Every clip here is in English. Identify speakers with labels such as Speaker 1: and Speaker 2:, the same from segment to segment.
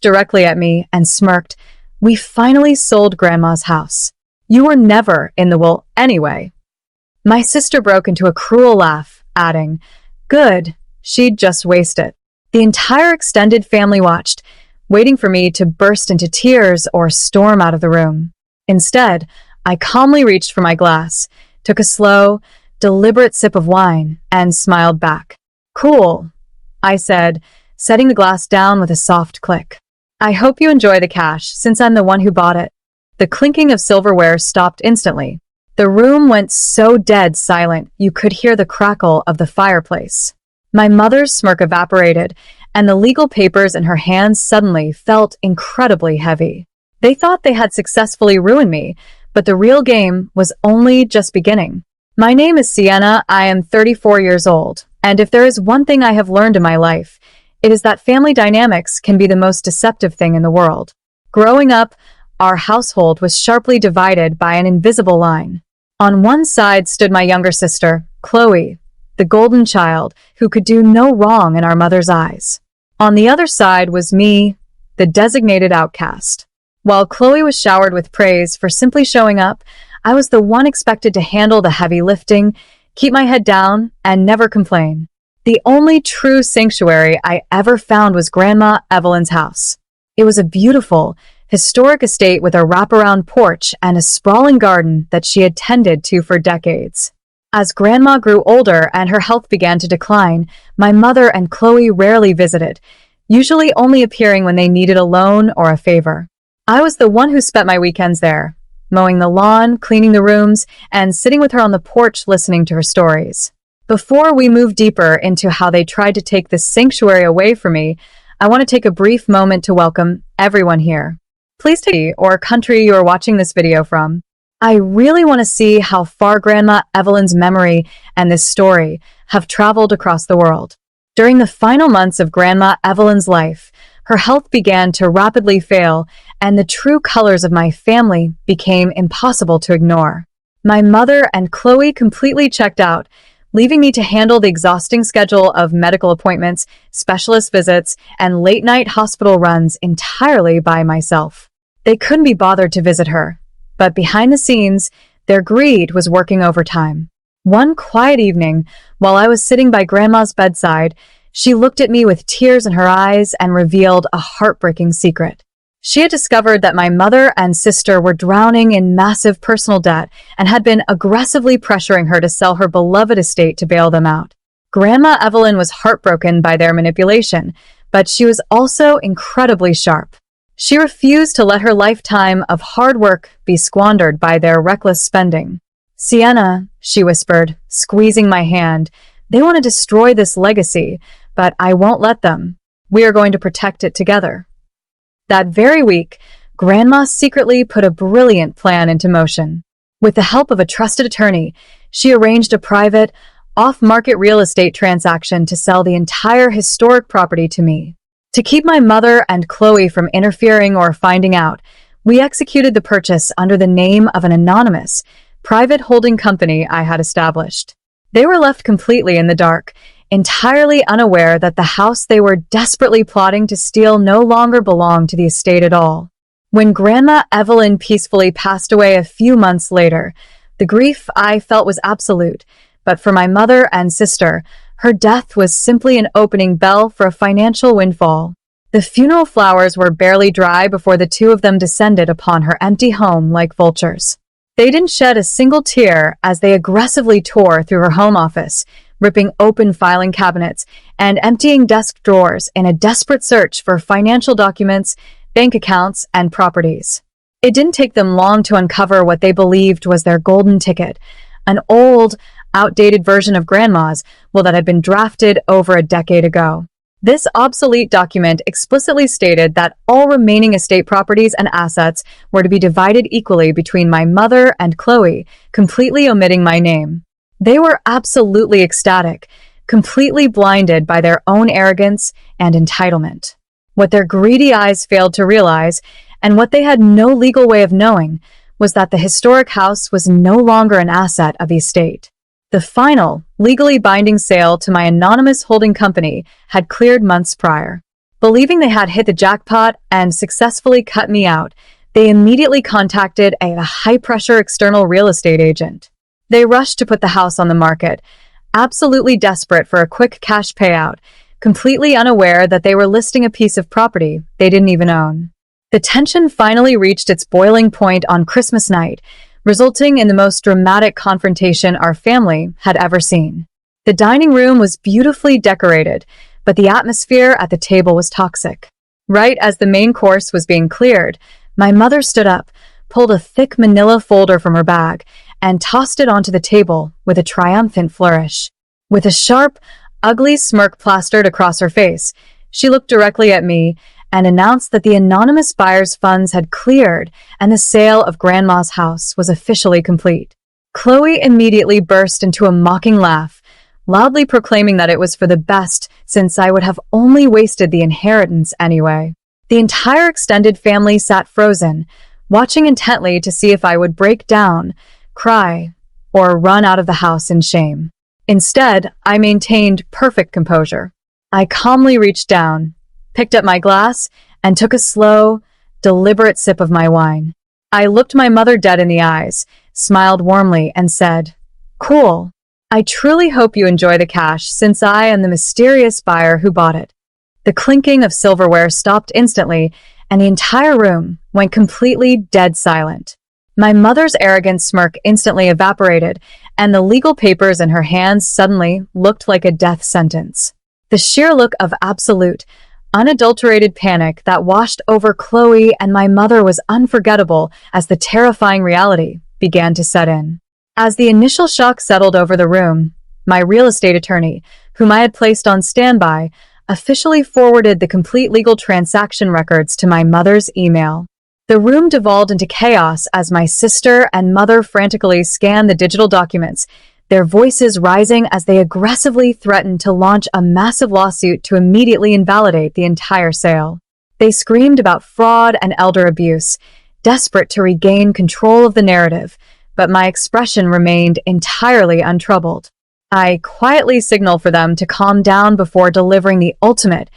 Speaker 1: directly at me and smirked. "We finally sold Grandma's house. You were never in the will anyway." My sister broke into a cruel laugh, adding, "Good, she'd just waste it." The entire extended family watched, waiting for me to burst into tears or storm out of the room. Instead, I calmly reached for my glass, took a slow, deliberate sip of wine, and smiled back. "Cool," I said, setting the glass down with a soft click. "I hope you enjoy the cash, since I'm the one who bought it." The clinking of silverware stopped instantly. The room went so dead silent you could hear the crackle of the fireplace. My mother's smirk evaporated, and the legal papers in her hands suddenly felt incredibly heavy. They thought they had successfully ruined me, but the real game was only just beginning. "My name is Sienna. I am 34 years old, and if there is one thing I have learned in my life, it is that family dynamics can be the most deceptive thing in the world. Growing up, our household was sharply divided by an invisible line. On one side stood my younger sister, Chloe, the golden child who could do no wrong in our mother's eyes. On the other side was me, the designated outcast. While Chloe was showered with praise for simply showing up, I was the one expected to handle the heavy lifting, keep my head down, and never complain. The only true sanctuary I ever found was Grandma Evelyn's house. It was a beautiful, historic estate with a wraparound porch and a sprawling garden that she had tended to for decades. As Grandma grew older and her health began to decline, my mother and Chloe rarely visited, usually only appearing when they needed a loan or a favor. I was the one who spent my weekends there, mowing the lawn, cleaning the rooms, and sitting with her on the porch listening to her stories. Before we move deeper into how they tried to take this sanctuary away from me, I want to take a brief moment to welcome everyone here. Please take the or country you are watching this video from. I really want to see how far Grandma Evelyn's memory and this story have traveled across the world. During the final months of Grandma Evelyn's life, her health began to rapidly fail, and the true colors of my family became impossible to ignore. My mother and Chloe completely checked out, leaving me to handle the exhausting schedule of medical appointments, specialist visits, and late-night hospital runs entirely by myself. They couldn't be bothered to visit her, but behind the scenes, their greed was working overtime. One quiet evening, while I was sitting by Grandma's bedside, she looked at me with tears in her eyes and revealed a heartbreaking secret. She had discovered that my mother and sister were drowning in massive personal debt and had been aggressively pressuring her to sell her beloved estate to bail them out. Grandma Evelyn was heartbroken by their manipulation, but she was also incredibly sharp. She refused to let her lifetime of hard work be squandered by their reckless spending. "Sienna," she whispered, squeezing my hand, "they want to destroy this legacy, but I won't let them. We are going to protect it together." That very week, Grandma secretly put a brilliant plan into motion. With the help of a trusted attorney, she arranged a private, off-market real estate transaction to sell the entire historic property to me. To keep my mother and Chloe from interfering or finding out, we executed the purchase under the name of an anonymous, private holding company I had established. They were left completely in the dark, entirely unaware that the house they were desperately plotting to steal no longer belonged to the estate at all. When Grandma Evelyn peacefully passed away a few months later, the grief I felt was absolute, but for my mother and sister, her death was simply an opening bell for a financial windfall. The funeral flowers were barely dry before the two of them descended upon her empty home like vultures. They didn't shed a single tear as they aggressively tore through her home office, ripping open filing cabinets and emptying desk drawers in a desperate search for financial documents, bank accounts, and properties. It didn't take them long to uncover what they believed was their golden ticket, an old, outdated version of Grandma's will that had been drafted over a decade ago. This obsolete document explicitly stated that all remaining estate properties and assets were to be divided equally between my mother and Chloe, completely omitting my name. They were absolutely ecstatic, completely blinded by their own arrogance and entitlement. What their greedy eyes failed to realize, and what they had no legal way of knowing, was that the historic house was no longer an asset of the estate. The final, legally binding sale to my anonymous holding company had cleared months prior. Believing they had hit the jackpot and successfully cut me out, they immediately contacted a high-pressure external real estate agent. They rushed to put the house on the market, absolutely desperate for a quick cash payout, completely unaware that they were listing a piece of property they didn't even own. The tension finally reached its boiling point on Christmas night, resulting in the most dramatic confrontation our family had ever seen. The dining room was beautifully decorated, but the atmosphere at the table was toxic. Right as the main course was being cleared, my mother stood up, pulled a thick manila folder from her bag, and tossed it onto the table with a triumphant flourish. With a sharp, ugly smirk plastered across her face, she looked directly at me and announced that the anonymous buyer's funds had cleared and the sale of Grandma's house was officially complete. Chloe immediately burst into a mocking laugh, loudly proclaiming that it was for the best since I would have only wasted the inheritance anyway. The entire extended family sat frozen, watching intently to see if I would break down, cry, or run out of the house in shame. Instead, I maintained perfect composure. I calmly reached down, picked up my glass, and took a slow, deliberate sip of my wine. I looked my mother dead in the eyes, smiled warmly, and said, "Cool. I truly hope you enjoy the cash since I am the mysterious buyer who bought it." The clinking of silverware stopped instantly, and the entire room went completely dead silent. My mother's arrogant smirk instantly evaporated, and the legal papers in her hands suddenly looked like a death sentence. The sheer look of absolute, unadulterated panic that washed over Chloe and my mother was unforgettable as the terrifying reality began to set in. As the initial shock settled over the room, my real estate attorney, whom I had placed on standby, officially forwarded the complete legal transaction records to my mother's email. The room devolved into chaos as my sister and mother frantically scanned the digital documents, their voices rising as they aggressively threatened to launch a massive lawsuit to immediately invalidate the entire sale. They screamed about fraud and elder abuse, desperate to regain control of the narrative, but my expression remained entirely untroubled. I quietly signaled for them to calm down before delivering the ultimate,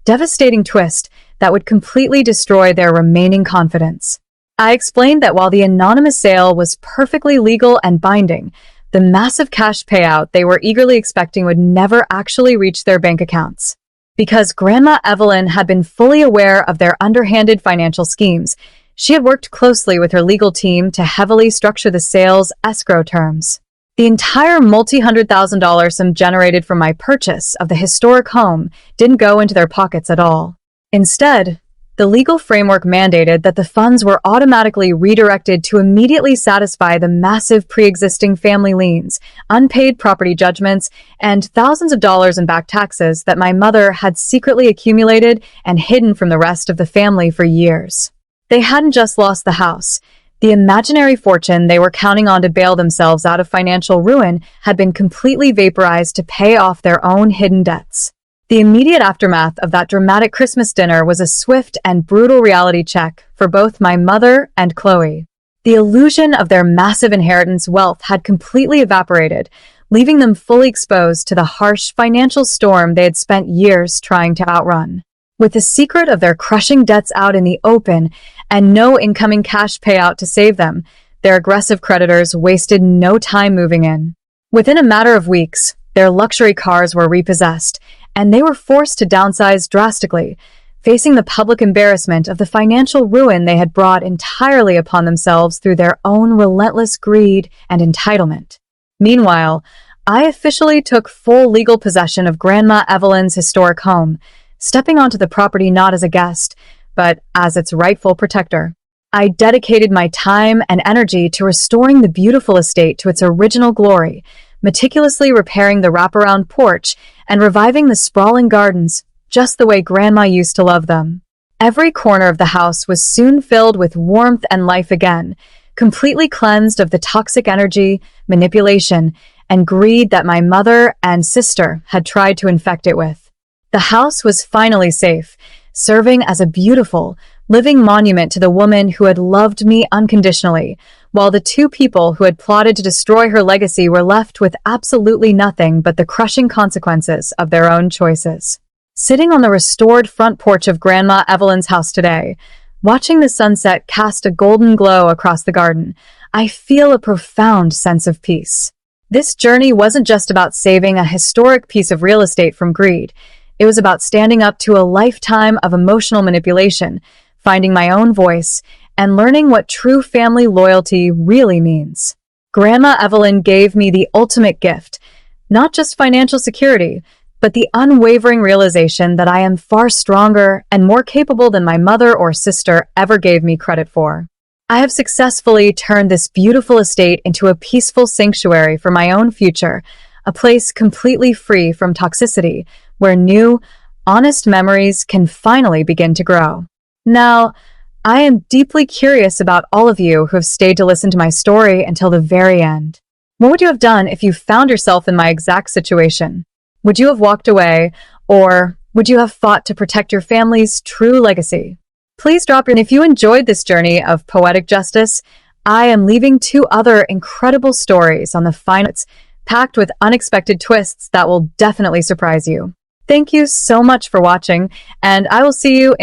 Speaker 1: devastating twist that would completely destroy their remaining confidence. I explained that while the anonymous sale was perfectly legal and binding, the massive cash payout they were eagerly expecting would never actually reach their bank accounts. Because Grandma Evelyn had been fully aware of their underhanded financial schemes, she had worked closely with her legal team to heavily structure the sale's escrow terms. The entire multi-$100,000 sum generated from my purchase of the historic home didn't go into their pockets at all. Instead, the legal framework mandated that the funds were automatically redirected to immediately satisfy the massive pre-existing family liens, unpaid property judgments, and thousands of dollars in back taxes that my mother had secretly accumulated and hidden from the rest of the family for years. They hadn't just lost the house. The imaginary fortune they were counting on to bail themselves out of financial ruin had been completely vaporized to pay off their own hidden debts. The immediate aftermath of that dramatic Christmas dinner was a swift and brutal reality check for both my mother and Chloe. The illusion of their massive inheritance wealth had completely evaporated, leaving them fully exposed to the harsh financial storm they had spent years trying to outrun. With the secret of their crushing debts out in the open and no incoming cash payout to save them, their aggressive creditors wasted no time moving in. Within a matter of weeks, their luxury cars were repossessed, and they were forced to downsize drastically, facing the public embarrassment of the financial ruin they had brought entirely upon themselves through their own relentless greed and entitlement. Meanwhile, I officially took full legal possession of Grandma Evelyn's historic home, stepping onto the property not as a guest, but as its rightful protector. I dedicated my time and energy to restoring the beautiful estate to its original glory, meticulously repairing the wraparound porch and reviving the sprawling gardens just the way Grandma used to love them. Every corner of the house was soon filled with warmth and life again, completely cleansed of the toxic energy, manipulation, and greed that my mother and sister had tried to infect it with. The house was finally safe, serving as a beautiful, living monument to the woman who had loved me unconditionally, while the two people who had plotted to destroy her legacy were left with absolutely nothing but the crushing consequences of their own choices. Sitting on the restored front porch of Grandma Evelyn's house today, watching the sunset cast a golden glow across the garden, I feel a profound sense of peace. This journey wasn't just about saving a historic piece of real estate from greed. It was about standing up to a lifetime of emotional manipulation, finding my own voice, and learning what true family loyalty really means. Grandma Evelyn gave me the ultimate gift, not just financial security, but the unwavering realization that I am far stronger and more capable than my mother or sister ever gave me credit for. I have successfully turned this beautiful estate into a peaceful sanctuary for my own future, a place completely free from toxicity, where new, honest memories can finally begin to grow. Now, I am deeply curious about all of you who have stayed to listen to my story until the very end. What would you have done if you found yourself in my exact situation? Would you have walked away, or would you have fought to protect your family's true legacy? Please drop your... And if you enjoyed this journey of poetic justice, I am leaving 2 other incredible stories on the final, packed with unexpected twists that will definitely surprise you. Thank you so much for watching, and I will see you in